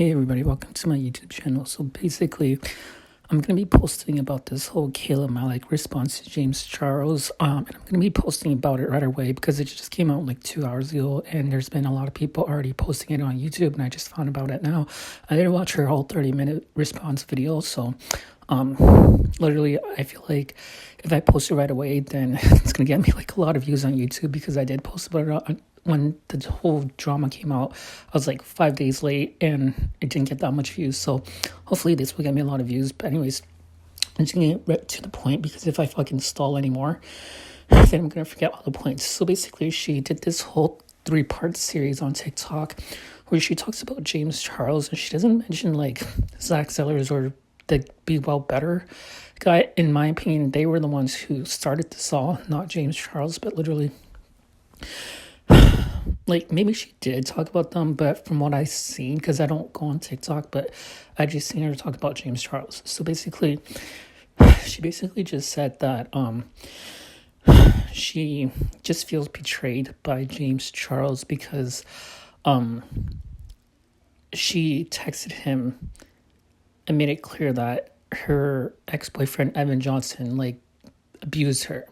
Hey everybody, welcome to my YouTube channel. So basically, I'm going to be posting about this whole Kayla Malec response to James Charles. And I'm going to be posting about it right away because it just came out like 2 hours ago and there's been a lot of people already posting it on YouTube and I just found about it now. I didn't watch her whole 30-minute response video, so literally I feel like if I post it right away, then it's going to get me like a lot of views on YouTube because I did post about it when the whole drama came out. I was like 5 days late and it didn't get that much views, so hopefully this will get me a lot of views. But anyways, I'm just gonna get right to the point because if I fucking stall anymore, then I'm gonna forget all the points. So basically, she did this whole 3-part series on TikTok where she talks about James Charles and she doesn't mention like Zach Sellers or the Be Well Better guy. In my opinion, they were the ones who started this all, not James Charles, but literally, like, maybe she did talk about them, but from what I've seen, because I don't go on TikTok, but I just seen her talk about James Charles. So basically, she basically just said that she just feels betrayed by James Charles because she texted him and made it clear that her ex-boyfriend Evan Johnson like abused her,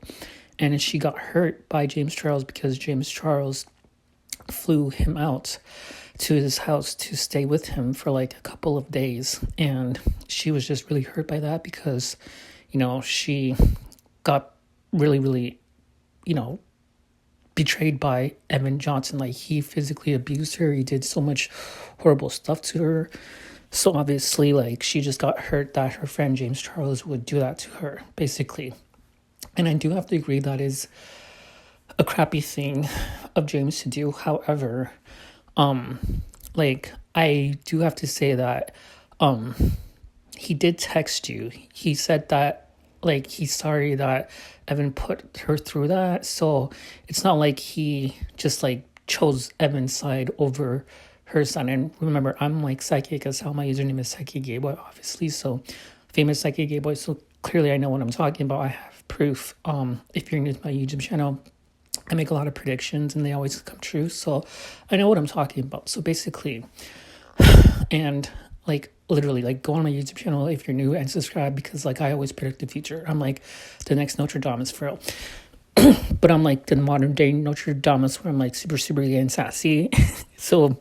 and she got hurt by James Charles because James Charles flew him out to his house to stay with him for like a couple of days, and she was just really hurt by that because, you know, she got really, you know, betrayed by Evan Johnson. Like, he physically abused her, he did so much horrible stuff to her. So obviously, like, she just got hurt that her friend James Charles would do that to her, basically. And I do have to agree that is a crappy thing of James to do. However, like, I do have to say that he did text you. He said that, like, he's sorry that Evan put her through that. So it's not like he just like chose Evan's side over her side. And remember, I'm like Psychic as hell. My username is Psychic Gay Boy, obviously. So famous Psychic Gay Boy. So clearly I know what I'm talking about. I have proof. If you're new to my YouTube channel, I make a lot of predictions and they always come true. So I know what I'm talking about. So basically, and like literally, like, go on my YouTube channel if you're new and subscribe because like I always predict the future. I'm like the next Notre Dame is for real. But I'm like the modern day Notre Dame where I'm like super gay and sassy. So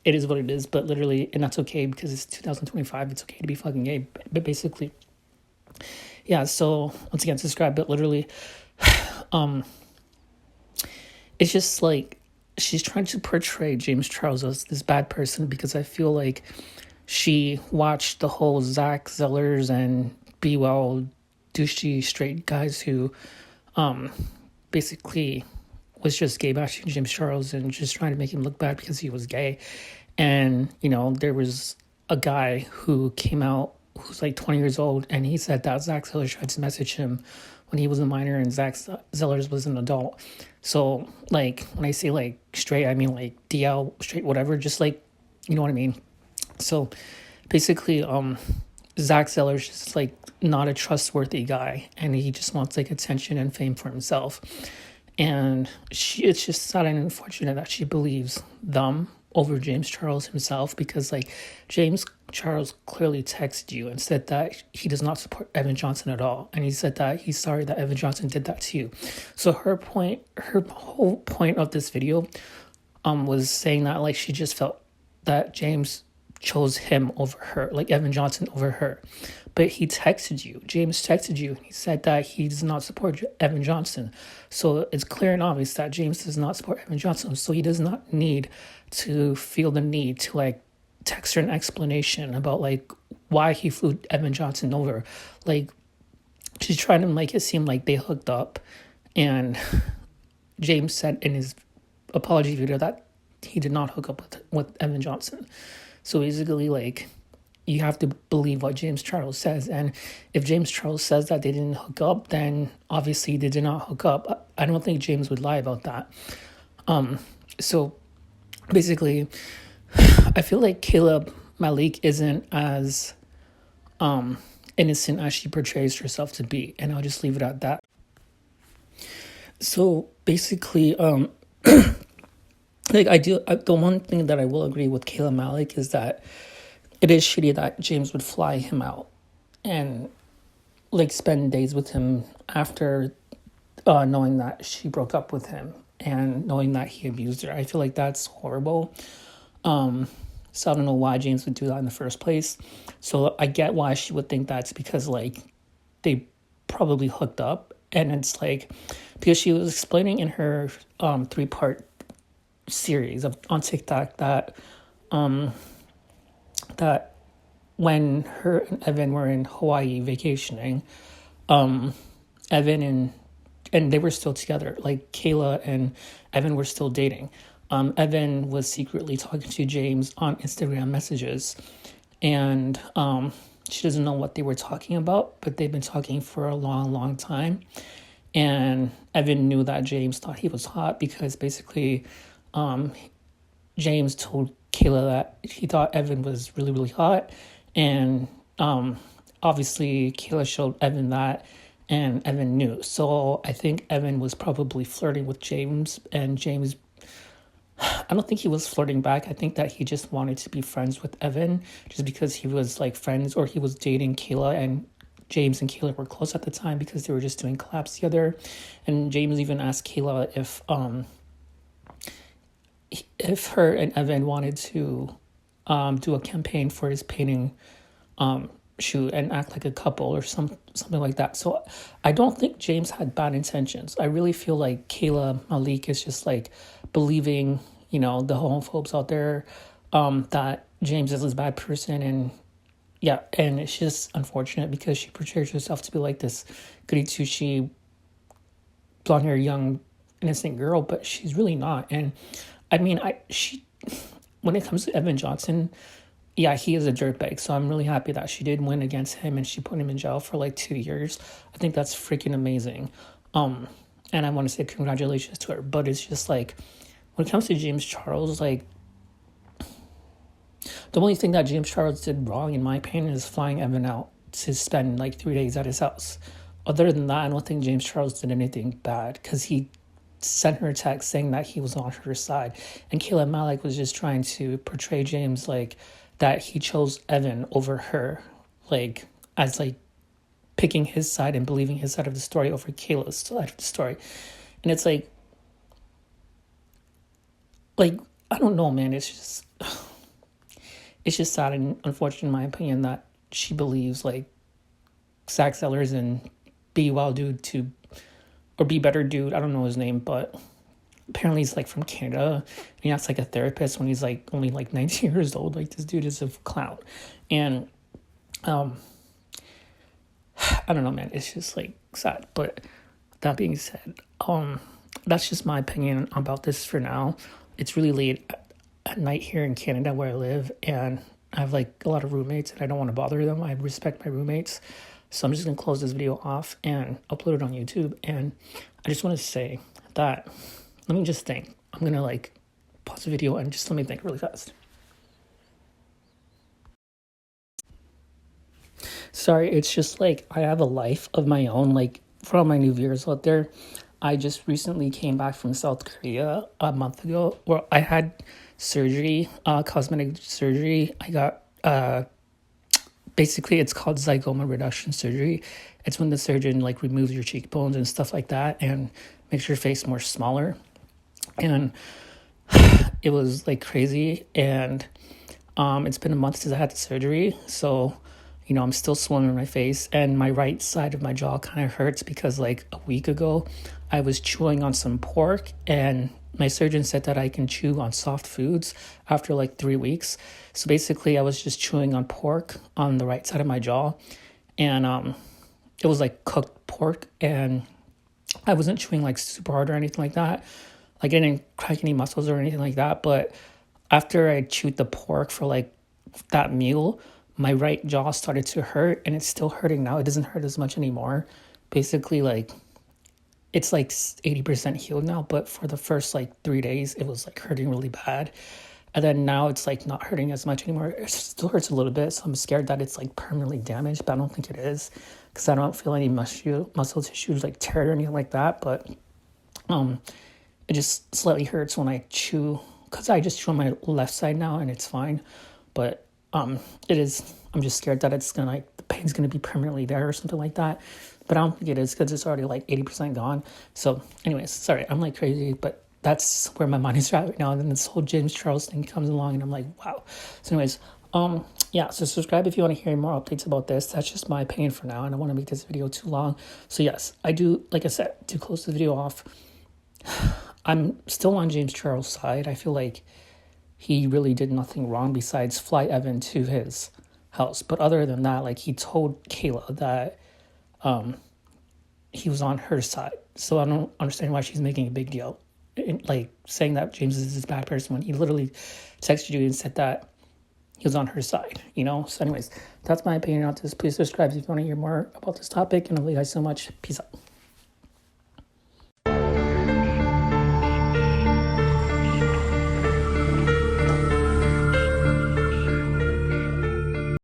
it is what it is, but literally, and that's okay because it's 2025. It's okay to be fucking gay. But basically, yeah, so once again, subscribe, but literally, it's just like she's trying to portray James Charles as this bad person because I feel like she watched the whole Zach Sellers and Be Well douchey straight guys who basically was just gay bashing James Charles and just trying to make him look bad because he was gay. And, you know, there was a guy who came out who's like 20 years old and he said that Zach Sellers tried to message him when he was a minor and Zach Sellers was an adult. So, like, when I say, like, straight, I mean, like, DL, straight, whatever, just, like, you know what I mean? So, basically, Zach Sellers is, like, not a trustworthy guy, and he just wants, like, attention and fame for himself. And it's just sad and unfortunate that she believes them over James Charles himself because, like, James Charles clearly texted you and said that he does not support Evan Johnson at all. And he said that he's sorry that Evan Johnson did that to you. So her whole point of this video was saying that, like, she just felt that James chose him over her, like Evan Johnson over her. But he texted you. James texted you. And he said that he does not support Evan Johnson. So it's clear and obvious that James does not support Evan Johnson. So he does not need to feel the need to, like, text her an explanation about, like, why he flew Evan Johnson over. Like, she's trying to make it seem like they hooked up. And James said in his apology video that he did not hook up with Evan Johnson. So basically, like, you have to believe what James Charles says. And if James Charles says that they didn't hook up, then obviously they did not hook up. I don't think James would lie about that. So basically, I feel like Kayla Malec isn't as innocent as she portrays herself to be. And I'll just leave it at that. So basically, like, the one thing that I will agree with Kayla Malec is that it is shitty that James would fly him out and like spend days with him after knowing that she broke up with him and knowing that he abused her. I feel like that's horrible. So I don't know why James would do that in the first place. So I get why she would think that's because like they probably hooked up, and it's like because she was explaining in her 3-part series on TikTok that that when her and Evan were in Hawaii vacationing, Evan and they were still together. Like Kayla and Evan were still dating. Evan was secretly talking to James on Instagram messages, and she doesn't know what they were talking about, but they've been talking for a long, long time. And Evan knew that James thought he was hot because basically James told Kayla that he thought Evan was really, really hot. And obviously, Kayla showed Evan that, and Evan knew. So I think Evan was probably flirting with James, and James, I don't think he was flirting back. I think that he just wanted to be friends with Evan just because he was like friends, or he was dating Kayla, and James and Kayla were close at the time because they were just doing collabs together. And James even asked Kayla if her and Evan wanted to do a campaign for his painting shoot and act like a couple or something like that. So I don't think James had bad intentions. I really feel like Kayla Malec is just like believing, the homophobes out there, that James is a bad person. And yeah, and it's just unfortunate because she portrays herself to be like this goody two-shoe, blonde-haired, young, innocent girl, but she's really not. And I mean, when it comes to Evan Johnson, yeah, he is a dirtbag. So I'm really happy that she did win against him and she put him in jail for like 2 years. I think that's freaking amazing. And I want to say congratulations to her. But it's just like, when it comes to James Charles, like, the only thing that James Charles did wrong, in my opinion, is flying Evan out to spend like 3 days at his house. Other than that, I don't think James Charles did anything bad because he sent her a text saying that he was on her side. And Kayla Malec was just trying to portray James like that he chose Evan over her, like as like picking his side and believing his side of the story over Kayla's side of the story. And it's like I don't know, man. It's just sad and unfortunate, in my opinion, that she believes like Zach Sellers and Be Wild Dude or Be Better Dude, I don't know his name, but apparently he's like from Canada, and he acts like a therapist when he's like only like 19 years old. Like, this dude is a clown. And I don't know, man, it's just like sad. But that being said, that's just my opinion about this for now. It's really late at night here in Canada where I live, and I have like a lot of roommates and I don't want to bother them. I respect my roommates. So I'm just going to close this video off and upload it on YouTube. And I just want to say that, let me just think. I'm going to like pause the video and just let me think really fast. Sorry, it's just like I have a life of my own. Like, for all my new viewers out there, I just recently came back from South Korea a month ago where I had surgery, cosmetic surgery. I got basically it's called zygoma reduction surgery. It's when the surgeon like removes your cheekbones and stuff like that and makes your face more smaller. And it was like crazy. And it's been a month since I had the surgery. So, I'm still swollen in my face, and my right side of my jaw kind of hurts because like a week ago I was chewing on some pork, and my surgeon said that I can chew on soft foods after like 3 weeks. So basically I was just chewing on pork on the right side of my jaw, and it was like cooked pork, and I wasn't chewing like super hard or anything like that. Like, I didn't crack any muscles or anything like that. But after I chewed the pork for like that meal, my right jaw started to hurt, and it's still hurting now. It doesn't hurt as much anymore. Basically, like, it's like 80% healed now, but for the first like 3 days, it was like hurting really bad. And then now it's like not hurting as much anymore. It still hurts a little bit, so I'm scared that it's like permanently damaged, but I don't think it is because I don't feel any muscle tissues like tear or anything like that. But it just slightly hurts when I chew, because I just chew on my left side now and it's fine. But It is. I'm just scared that it's gonna like the pain's gonna be permanently there or something like that. But I don't think it is because it's already like 80% gone. So, anyways, sorry, I'm like crazy, but that's where my mind is at right now. And then this whole James Charles thing comes along, and I'm like, wow. So, anyways, yeah. So subscribe if you want to hear more updates about this. That's just my opinion for now. I don't want to make this video too long. So yes, I do. Like I said, to close the video off, I'm still on James Charles' side. I feel like he really did nothing wrong besides fly Evan to his house. But other than that, like he told Kayla that he was on her side. So I don't understand why she's making a big deal. Like saying that James is this bad person when he literally texted you and said that he was on her side, you know? So anyways, that's my opinion on this. Please subscribe if you want to hear more about this topic. And I love you guys so much. Peace out.